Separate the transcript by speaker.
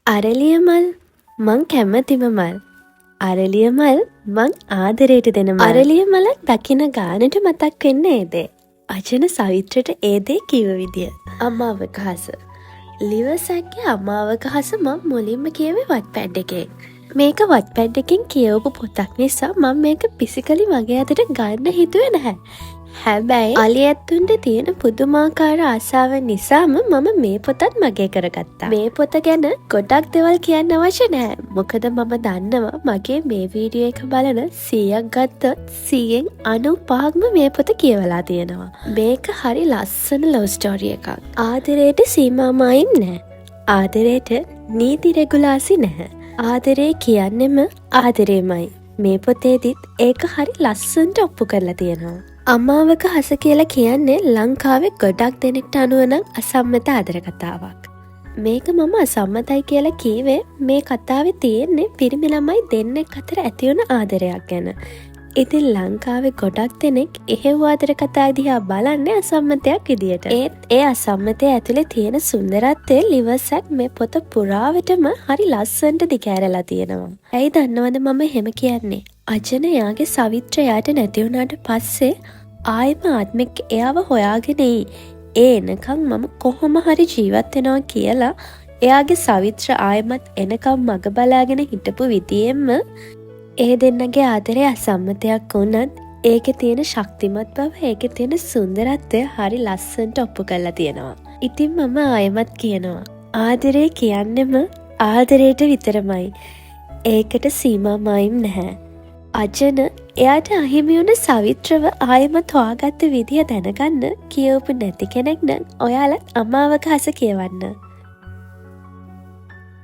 Speaker 1: අරලිය මල් මං කැමතිම මල්. අරලිය මල් මං ආදරයට දෙන මල්. අරලිය මලක් දකින ගානට මතක් වෙන්න ඒදේ. අජන සවිත්‍රයට ඒදේ කිව විදිය. අමාවකහස. ලිවසැක්ගේ අමාවකහස මං මුලින්ම කියවේ වත්පැඩ් එකේ. මේක වත්පැඩ් එකෙන් කියවපු පොතක් නිසා මං මේක පිසිකලි මගේ අතට ගන්න හිතුවේ නැහැ. හැබැයි අලි ඇත්තුන්ට තියෙන පුදුමාකාර ආසාවන් නිසාම මම මේ පොතත් මගේ කරගත්තා. මේ පොත ගැන ගොඩක් දේවල් කියන්න අවශ්‍ය නැහැ. මොකද මම දන්නවා මගේ මේ වීඩියෝ එක බලන 100ක් ගත්තොත් 100න් 95ක්ම මේ පොත කියවලා තියෙනවා. මේක හරි ලස්සන ලව් ස්ටෝරි එකක්. ආදරයට සීමාමායින් නැහැ. ආදරයට නීති රෙගුලාසි නැහැ. ආදරේ කියන්නෙම ආදරේමයි. මේ පොතේදීත් ඒක හරි ලස්සනට ඔප්පු කරලා තියෙනවා. අමාවකහස කියලා කියන්නේ ලංකාවේ ගොඩක් දෙනෙක්ට අනුව නම් අසම්මත ආදර කතාවක්. මේක මම අසම්මතයි කියලා කීවේ මේ කතාවේ තියෙන්නේ පිරිමි ළමයි දෙන්නෙක් අතර ඇති වුණ ආදරයක් ගැන. ඉතින් ලංකාවේ ගොඩක් දෙනෙක් එහෙව් ආදර කතා දිහා බලන්නේ අසම්මතයක් විදියට. ඒත් ඒ අසම්මතය ඇතුලේ තියෙන සුන්දරත්වය ලිවර්සැක් මේ පොත පුරාවටම හරි ලස්සනට දිගෑරලා තියෙනවා. ඇයි දන්නවද මම එහෙම කියන්නේ? අජන එයාගේ සවිත්‍රයාට නැති වුණාට පස්සේ ආයෙම ආත්මෙක් එයාව හොයාගෙන ඒ එනකම් මම කොහොම හරි ජීවත් වෙනවා කියලා එයාගේ සවිත්‍ර ආයෙමත් එනකම් මග බලාගෙන හිටපු විදියෙන්ම ඒ දෙන්නගේ ආදරේ අසම්මතයක් වුණත් ඒකේ තියෙන ශක්තිමත් බව ඒකේ තියෙන සුන්දරත්වය හරි ලස්සනට ඔප්පු කරලා තියෙනවා. ඉතින් මම ආයෙමත් කියනවා ආදරේ කියන්නෙම ආදරේට විතරමයි. ඒකට සීමාමායිම් නැහැ. අජන එයාට අහිමි වුණ සවිත්‍රව ආයෙමත් හොයාගත්ත විදිය දැනගන්න කියවපු නැති කෙනෙක් නම් ඔයාලත් අමාවකහස කියවන්න.